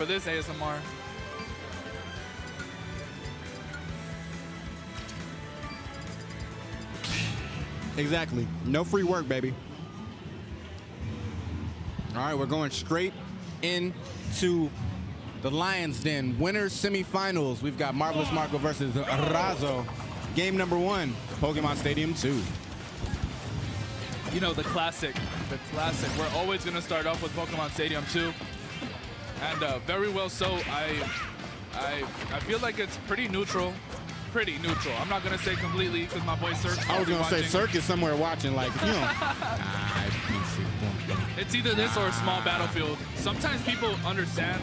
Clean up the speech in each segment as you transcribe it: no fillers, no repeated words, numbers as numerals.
this ASMR. Exactly. No free work, baby. All right, we're going straight into the Lion's Den winners semifinals. We've got Marvelous Marco versus Razo. Game number 1, Pokemon Stadium 2. You know, the classic. We're always going to start off with Pokemon Stadium 2. And very well so. I feel like it's pretty neutral. I'm not going to say completely because my boy Cirque. I was going to say Cirque is somewhere watching, like, you know. It's either this or a small battlefield. Sometimes people understand.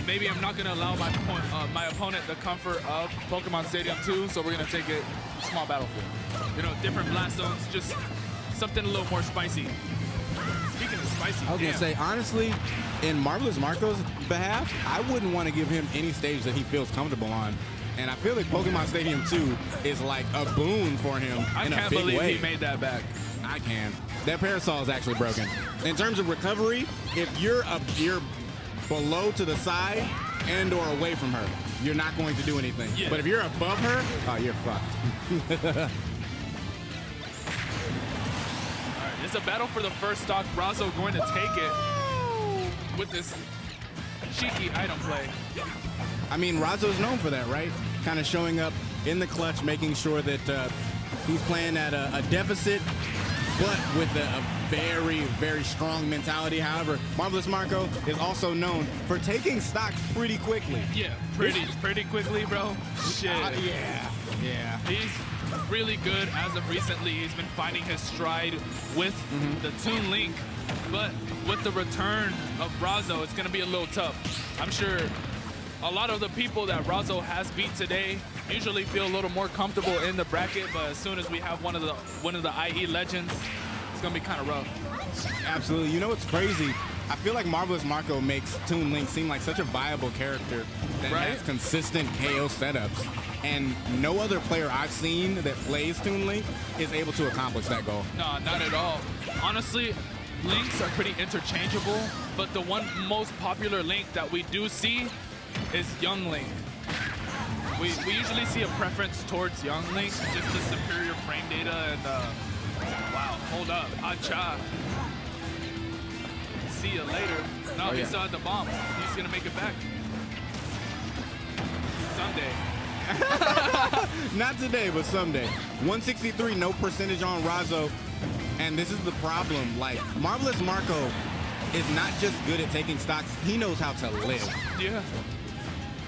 Maybe I'm not going to allow my opponent the comfort of Pokemon Stadium 2, so we're going to take it small battlefield. You know, different blast zones, just something a little more spicy. Speaking of spicy, I was going to say, honestly, in Marvelous Marco's behalf, I wouldn't want to give him any stage that he feels comfortable on. And I feel like Pokemon Stadium 2 is like a boon for him in a big way. I can't believe he made that back. I can. That parasol is actually broken. In terms of recovery, if you're below to the side and or away from her, you're not going to do anything. Yeah. But if you're above her, oh, you're fucked. All right, it's a battle for the first stock. Razo going to take it with this cheeky item play. I mean, Razo's known for that, right? Kind of showing up in the clutch, making sure that he's playing at a deficit, but with a very, very strong mentality. However, Marvelous Marco is also known for taking stocks pretty quickly. Yeah, pretty quickly, bro. Shit. Yeah. He's really good as of recently. He's been finding his stride with the Toon Link, but with the return of Razo, it's going to be a little tough. I'm sure a lot of the people that Razo has beat today usually feel a little more comfortable in the bracket, but as soon as we have one of the IE legends, it's gonna be kind of rough. Absolutely. You know what's crazy? I feel like Marvelous Marco makes Toon Link seem like such a viable character that has consistent KO setups, and no other player I've seen that plays Toon Link is able to accomplish that goal. No, not at all. Honestly, Links are pretty interchangeable, but the one most popular Link that we do see is Young Link. We usually see a preference towards Young Link, just the superior frame data and wow, hold up, Acha. See you later. No, he still had the bomb. He's gonna make it back. Someday. Not today, but someday. 163, no percentage on Razo, and this is the problem. Like, Marvelous Marco is not just good at taking stocks, he knows how to live. Yeah.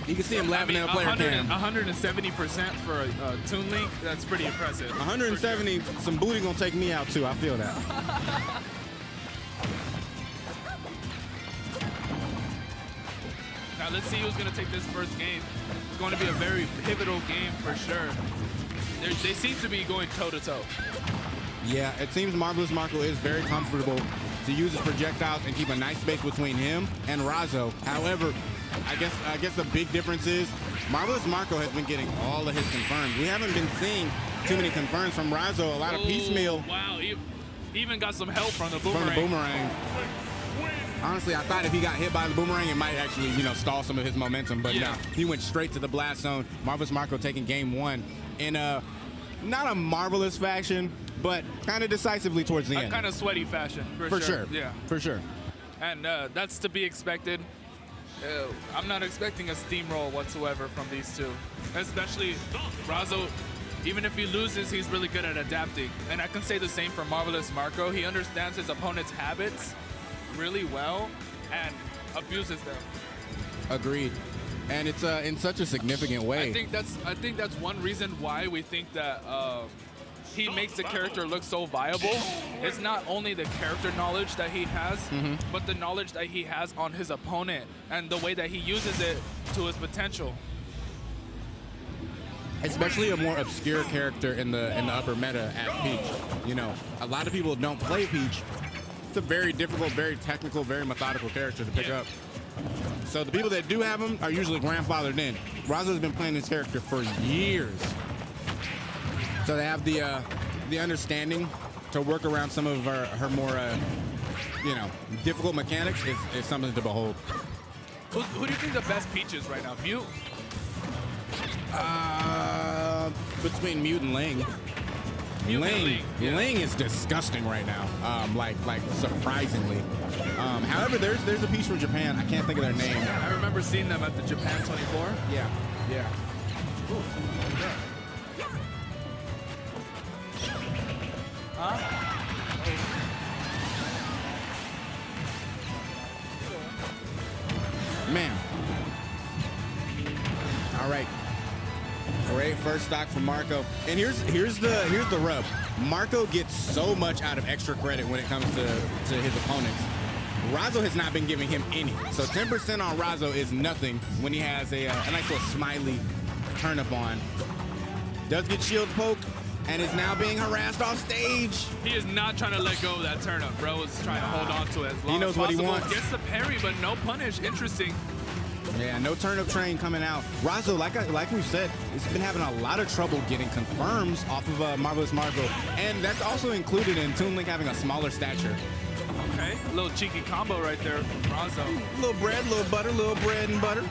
You can see him laughing at a player cam. 170% for a Toon Link, that's pretty impressive. 170, some booty gonna take me out too, I feel that. Now let's see who's gonna take this first game. It's going to be a very pivotal game for sure. They seem to be going toe-to-toe. Yeah, it seems Marvelous Marco is very comfortable to use his projectiles and keep a nice space between him and Razo. However, I guess the big difference is Marvelous Marco has been getting all of his confirms. We haven't been seeing too many confirms from Razo. A lot of piecemeal. Wow, he even got some help from the boomerang. From the boomerang. Honestly, I thought if he got hit by the boomerang, it might actually, stall some of his momentum. But no, he went straight to the blast zone. Marvelous Marco taking game 1 in a not a marvelous fashion, but kind of decisively towards the end. Kind of sweaty fashion, for sure. Yeah, for sure. And that's to be expected. I'm not expecting a steamroll whatsoever from these two, especially Razo. Even if he loses, he's really good at adapting. And I can say the same for Marvelous Marco. He understands his opponent's habits really well and abuses them. Agreed. And it's in such a significant way. I think that's one reason why we think that he makes the character look so viable. It's not only the character knowledge that he has, but the knowledge that he has on his opponent and the way that he uses it to his potential. Especially a more obscure character in the upper meta at Peach. A lot of people don't play Peach. It's a very difficult, very technical, very methodical character to pick up. So the people that do have him are usually grandfathered in. Razo's been playing this character for years. So they have the understanding to work around some of her more, difficult mechanics is something to behold. Who do you think the best Peach is right now? Mute? Between Mute and Ling. Mute and Ling, yeah. Ling is disgusting right now. Like surprisingly. However, there's a Peach from Japan. I can't think of their name. I remember seeing them at the Japan 24. Yeah. Ooh, Huh? Man. All right. Great first stock from Marco. And here's the rub. Marco gets so much out of extra credit when it comes to his opponents. Razo has not been giving him any. So 10% on Razo is nothing when he has a nice little smiley turnip on. Does get shield poke and is now being harassed off stage. He is not trying to let go of that turnip. Bro is trying to hold on to it as long He knows as what he possible. wants. Gets the parry, but no punish. Interesting. Yeah, no turnip train coming out. Razo, like we said, it's been having a lot of trouble getting confirms off of Marvelous Marco. And that's also included in Toon Link having a smaller stature. Okay, a little cheeky combo right there from Razo. Little bread, little butter, little bread and butter.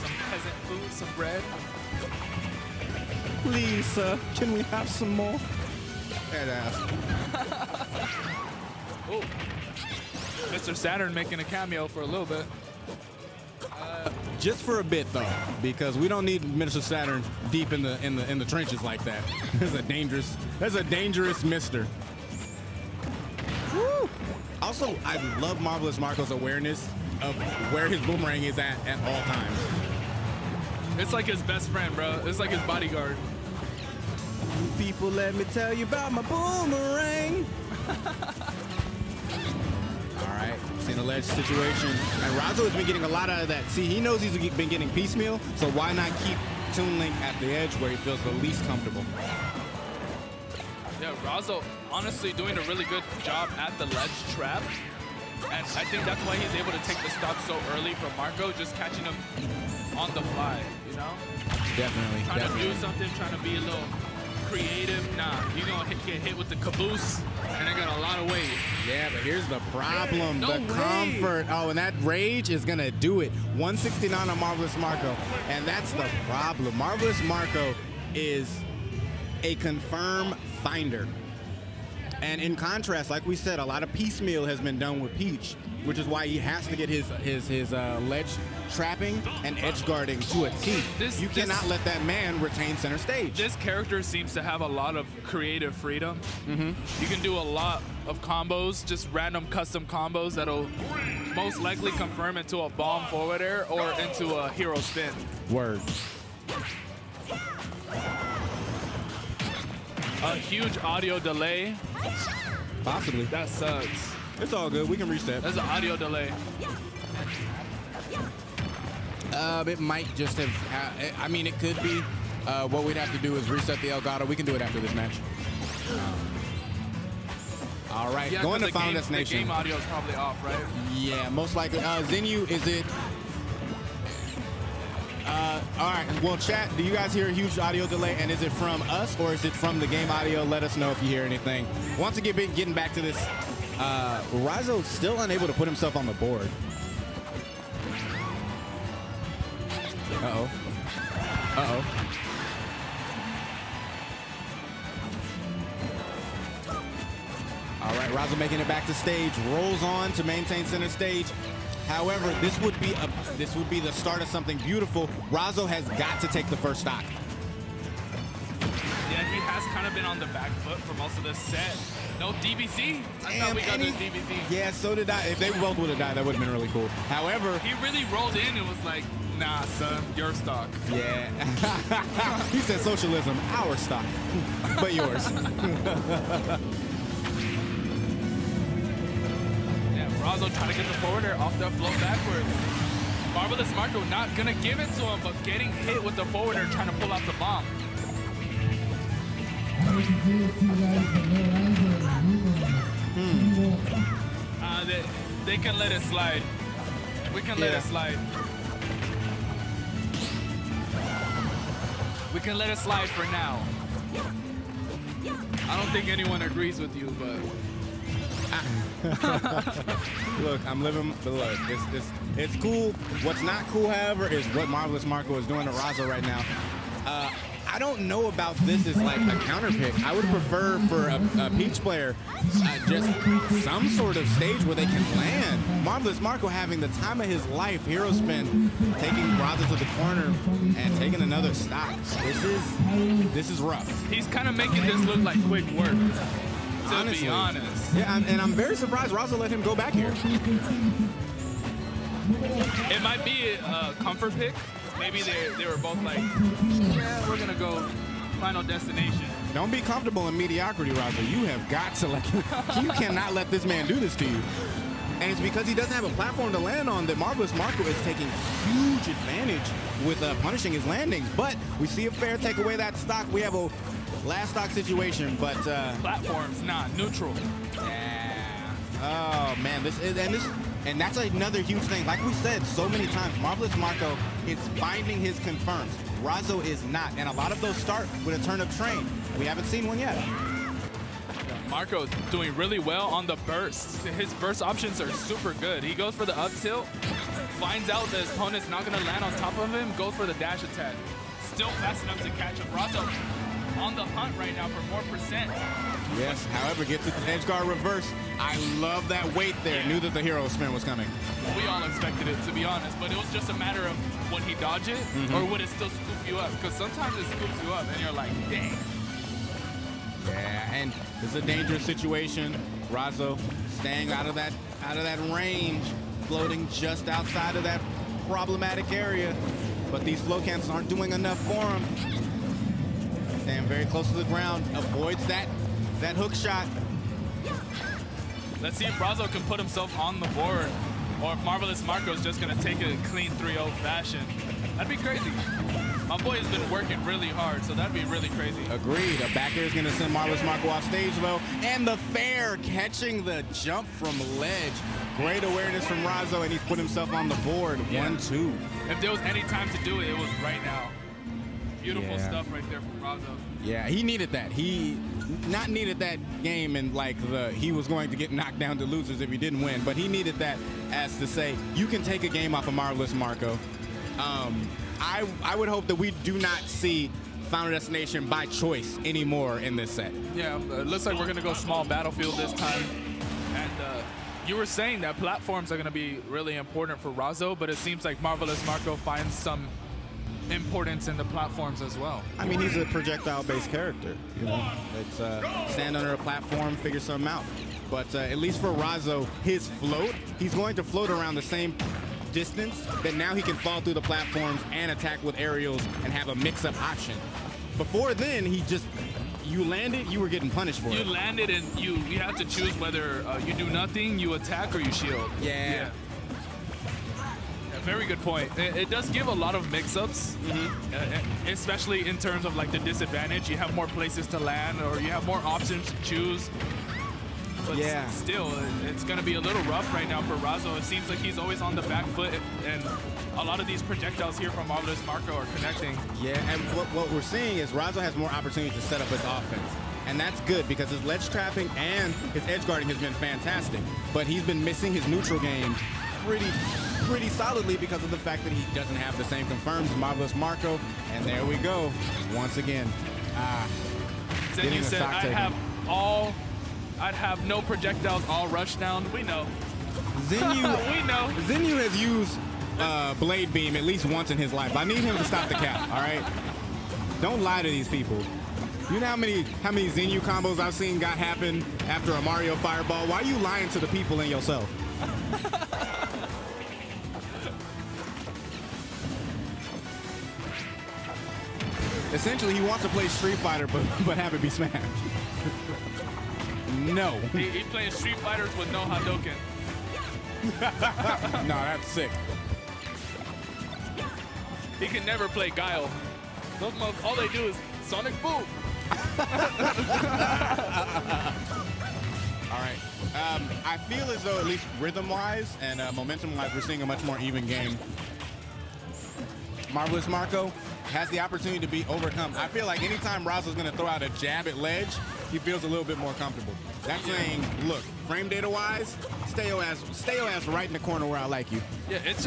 Some peasant food, some bread. Please, sir, can we have some more? That ass. Oh, Mr. Saturn making a cameo for a little bit. Just for a bit though, because we don't need Mr. Saturn deep in the trenches like that. That's a dangerous mister. Woo. Also, I love Marvelous Marco's awareness of where his boomerang is at all times. It's like his best friend, bro. It's like his bodyguard. People, let me tell you about my boomerang. All right, seeing a ledge situation. And Razo has been getting a lot out of that. See, he knows he's been getting piecemeal, so why not keep Toon Link at the edge where he feels the least comfortable? Yeah, Razo honestly doing a really good job at the ledge trap. And I think that's why he's able to take the stock so early from Marco, just catching him on the fly, you know? Definitely. Trying to do something, trying to be a little creative. Nah, you're going to get hit with the caboose, and they got a lot of weight. Yeah, but here's the problem. No the way. comfort. Oh, and that rage is going to do it. 169 on Marvelous Marco. And that's the problem. Marvelous Marco is a confirm finder. And in contrast, like we said, a lot of piecemeal has been done with Peach, which is why he has to get his ledge trapping and edge guarding to a T. You cannot let that man retain center stage. This character seems to have a lot of creative freedom. You can do a lot of combos, just random custom combos that'll most likely confirm into a bomb forward air or into a hero spin. Word. A huge audio delay. Possibly. That sucks. It's all good. We can reset. There's an audio delay. It might just have. I mean, it could be. What we'd have to do is reset the Elgato. We can do it after this match. All right, Yeah, going to the Final game, Destination. The game audio is probably off, right? Yeah, most likely. Zenu, is it? All right, well, chat, do you guys hear a huge audio delay? And is it from us or is it from the game audio? Let us know if you hear anything. Once again, getting back to this, Razo still unable to put himself on the board. Uh-oh. Uh-oh. All right, Razo making it back to stage, rolls on to maintain center stage. However, this would be the start of something beautiful. Razo has got to take the first stock. Yeah, he has kind of been on the back foot for most of this set. No DBZ. I thought we got the DBZ. Yeah, so did I. If they both would have died, that would have been really cool. However, He really rolled in and was like, nah, son, your stock. yeah. He said socialism, our stock, but yours. Razo trying to get the forward air off that flow backwards. Marvelous Marco not gonna give it to him, but getting hit with the forward air trying to pull out the bomb. They can let it slide. We can let it slide. We can let it slide for now. I don't think anyone agrees with you, but Look, I'm living the look. It's cool. What's not cool, however, is what Marvelous Marco is doing to Razo right now. I don't know about this as like a counter pick. I would prefer for a Peach player just some sort of stage where they can land. Marvelous Marco having the time of his life, hero spin, taking Razo to the corner and taking another stock. This is rough. He's kind of making this look like quick work, to Honestly, be honest. Yeah, and I'm very surprised Razo let him go back here. It might be a comfort pick. Maybe they were both like, yeah, we're gonna go final destination. Don't be comfortable in mediocrity, Razo. You have got to you cannot let this man do this to you. And it's because he doesn't have a platform to land on that Marvelous Marco is taking huge advantage with punishing his landings. But we see a fair take away that stock. We have a last stock situation, but Platforms, not neutral. yeah. Oh man, and that's another huge thing. Like we said so many times, Marvelous Marco is finding his confirms. Razo is not, and a lot of those start with a turnip train. We haven't seen one yet. Marco doing really well on the bursts. His burst options are super good. He goes for the up tilt, finds out the opponent's not gonna land on top of him, goes for the dash attack. Still fast enough to catch up. Razo on the hunt right now for more percent. Yes, however, gets it to edge guard reverse. I love that weight there. Yeah. Knew that the hero spin was coming. We all expected it, to be honest, but it was just a matter of would he dodge it or would it still scoop you up? Because sometimes it scoops you up and you're like, dang. Yeah, and this is a dangerous situation. Razo staying out of that range, floating just outside of that problematic area. But these float cancels aren't doing enough for him. Staying very close to the ground, avoids that hook shot. Let's see if Razo can put himself on the board or if Marvelous Marco's just going to take a clean 3-0 fashion. That'd be crazy. My boy has been working really hard, so that'd be really crazy. Agreed. A back air is going to send Marvelous Marco off stage, though. And the fair catching the jump from ledge. Great awareness from Razo, and he's put himself on the board. Yeah. 1-2. If there was any time to do it, it was right now. Beautiful Yeah. stuff right there from Razo. Yeah, he needed that. He not needed that game and like he was going to get knocked down to losers if he didn't win, but he needed that as to say, you can take a game off of Marvelous Marco. I would hope that we do not see Final Destination by choice anymore in this set. Yeah, it looks like we're going to go small battlefield this time. And you were saying that platforms are going to be really important for Razo, but it seems like Marvelous Marco finds some importance in the platforms as well. I mean, he's a projectile-based character, you know. It's stand under a platform, figure something out. But at least for Razo, his float, he's going to float around the same distance that now he can fall through the platforms and attack with aerials and have a mix-up option. Before then, you landed, you were getting punished for it. You landed and you have to choose whether you do nothing, you attack, or you shield. Yeah. Very good point. It does give a lot of mix-ups, especially in terms of like the disadvantage. You have more places to land, or you have more options to choose. But yeah. Still, it's going to be a little rough right now for Razo. It seems like he's always on the back foot, and a lot of these projectiles here from Marvelous Marco are connecting. Yeah, and what we're seeing is Razo has more opportunities to set up his offense. And that's good because his ledge trapping and his edge guarding has been fantastic. But he's been missing his neutral game pretty solidly because of the fact that he doesn't have the same confirms as Marvelous Marco. And there we go, once again. Then you said I'd have no projectiles all rush down. We know. Xenu, we know. Xenu has used Blade Beam at least once in his life. I need him to stop the cap, all right? Don't lie to these people. You know how many Xenu combos I've seen got happen after a Mario Fireball? Why are you lying to the people and yourself? Essentially, he wants to play Street Fighter, but have it be Smash. No. He playing Street Fighters with no Hadouken. No, that's sick. He can never play Guile. Those all they do is Sonic Boom. All right. I feel as though, at least rhythm-wise and momentum-wise, we're seeing a much more even game. Marvelous Marco has the opportunity to be overcome. I feel like anytime Razo's going to throw out a jab at ledge, he feels a little bit more comfortable. That's saying, look, frame data wise, stay your ass right in the corner where I like you. Yeah, it's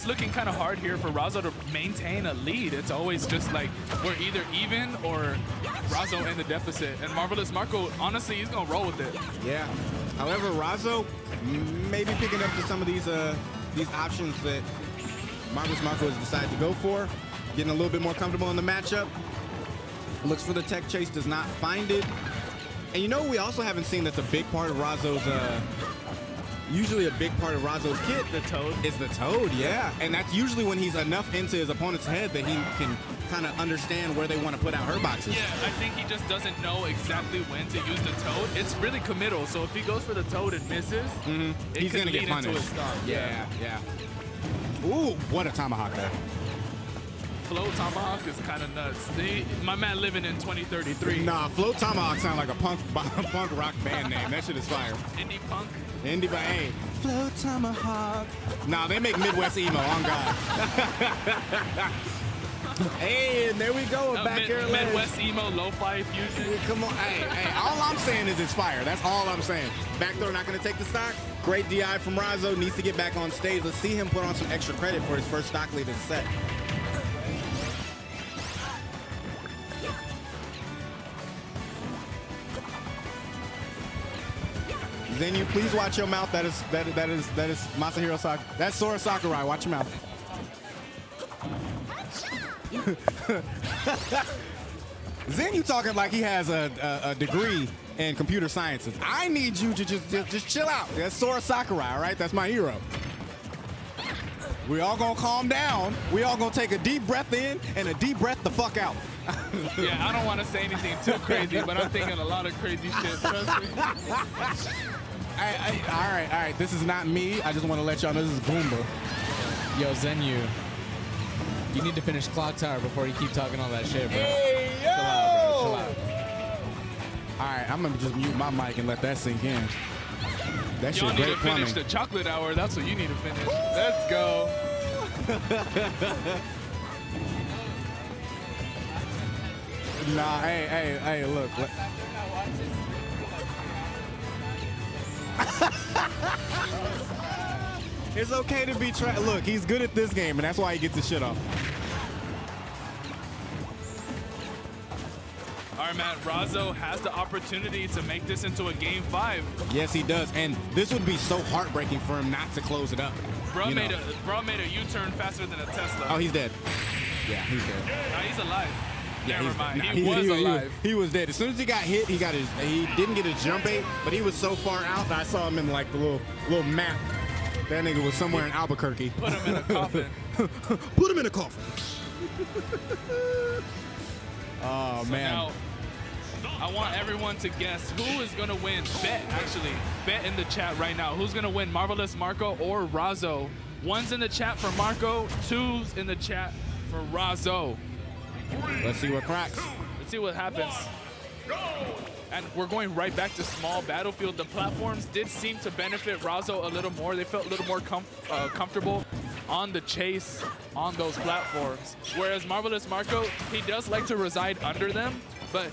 looking kind of hard here for Razo to maintain a lead. It's always just like we're either even or Razo in the deficit. And Marvelous Marco, honestly, he's gonna roll with it. Yeah. However, Razo maybe picking up to some of these options that Marvelous Marco has decided to go for, getting a little bit more comfortable in the matchup. Looks for the tech chase, does not find it. And you know, we also haven't seen that's a big part of Razo's, usually a big part of Razo's kit. The Toad. Is the Toad, yeah. And that's usually when he's enough into his opponent's head that he can kind of understand where they want to put out her boxes. Yeah, I think he just doesn't know exactly when to use the Toad. It's really committal, so if he goes for the Toad and misses, he's going to get punished. Into a stop. Yeah. Ooh, what a tomahawk there. Flow Tomahawk is kind of nuts. My man living in 2033. Nah, Flow Tomahawk sounds like a punk rock band name. That shit is fire. Indie punk. Indie, but hey, Flow Tomahawk. Nah, they make Midwest emo, on God. Hey, and there we go. Midwest emo, lo-fi fusion. Yeah, come on, hey, all I'm saying is it's fire. That's all I'm saying. Back throw not going to take the stock. Great DI from Razo. Needs to get back on stage. Let's see him put on some extra credit for his first stock lead in the set. Zenu, please watch your mouth. That is Masahiro Sakurai. That's Sora Sakurai. Watch your mouth. Zenu talking like he has a degree in computer sciences. I need you to just chill out. That's Sora Sakurai, all right? That's my hero. We all gonna calm down. We all gonna take a deep breath in and a deep breath the fuck out. Yeah, I don't want to say anything too crazy, but I'm thinking a lot of crazy shit. Trust me. All right. This is not me. I just want to let y'all know this is Goomba. Yo, Zenu, you need to finish Clock Tower before you keep talking all that shit, bro. Hey, yo! Chill out, bro. Chill out. All right, I'm gonna just mute my mic and let that sink in. That Y'all shit need great to finish plumbing. the chocolate hour. That's what you need to finish. Let's go. Nah, hey, look. It's okay to be look, he's good at this game, and that's why he gets his shit off. All right, Matt. Razo has the opportunity to make this into a game 5. Yes, he does, and this would be so heartbreaking for him not to close it up. Bro made a U-turn faster than a Tesla. Oh, he's dead. Yeah, he's dead. Nah, he's alive. Yeah, Never mind. Nah, he was alive. He was dead. As soon as he got hit, he didn't get his jump bait, but he was so far out that I saw him in like the little map. That nigga was somewhere in Albuquerque. Put him in a coffin. Put him in a coffin. Oh, So man. now, I want everyone to guess who is going to win. Bet in the chat right now. Who's going to win, Marvelous Marco or Razo? 1's in the chat for Marco, 2's in the chat for Razo. Let's see what cracks. Let's see what happens. And we're going right back to small battlefield. The platforms did seem to benefit Razo a little more. They felt a little more comfortable on the chase on those platforms. Whereas Marvelous Marco, he does like to reside under them, but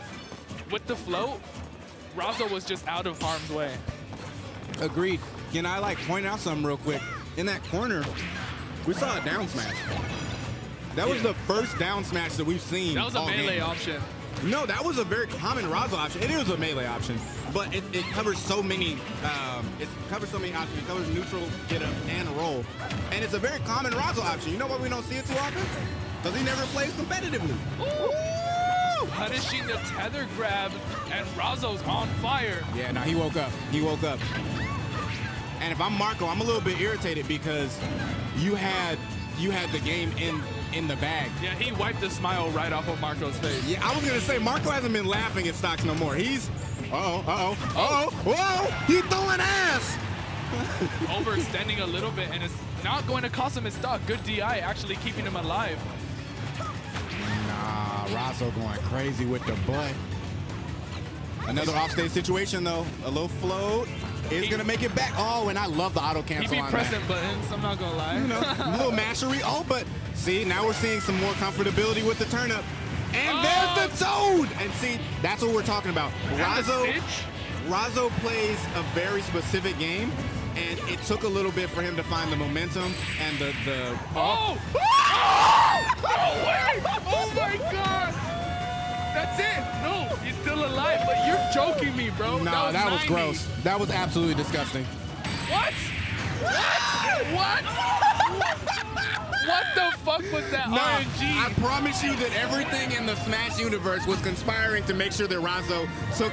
with the float, Razo was just out of harm's way. Agreed. Can I point out something real quick? In that corner, we saw a down smash. That was the first down smash that we've seen. That was a melee option. No, that was a very common Razo option. It is a melee option, but it covers so many. It covers so many options. It covers neutral, get up, and roll, and it's a very common Razo option. You know why we don't see it too often? Because he never plays competitively. Ooh! Punishing the tether grab, and Razo's on fire. Yeah, no, he woke up. He woke up. And if I'm Marco, I'm a little bit irritated because you had the game in the bag. Yeah, he wiped the smile right off of Marco's face. Yeah, I was gonna say Marco hasn't been laughing at stocks no more. He's whoa, he's throwing ass. Overextending a little bit, and it's not going to cost him his stock. Good DI, actually keeping him alive. Nah, Razo going crazy with the butt. Another offstage situation though. A low float is gonna make it back. Oh, and I love the auto cancel. He be pressing buttons, I'm not gonna lie. You know, a little mashery. Oh, but see, now we're seeing some more comfortability with the turn up. And there's the Toad! And see, that's what we're talking about. Razo plays a very specific game, and it took a little bit for him to find the momentum and the Oh! No way! Oh my god! That's it! No, he's still alive, but you're joking me, bro. No, that was 90. gross. That was absolutely disgusting. What? What? What the fuck was that RNG? I promise you that everything in the Smash universe was conspiring to make sure that Razo took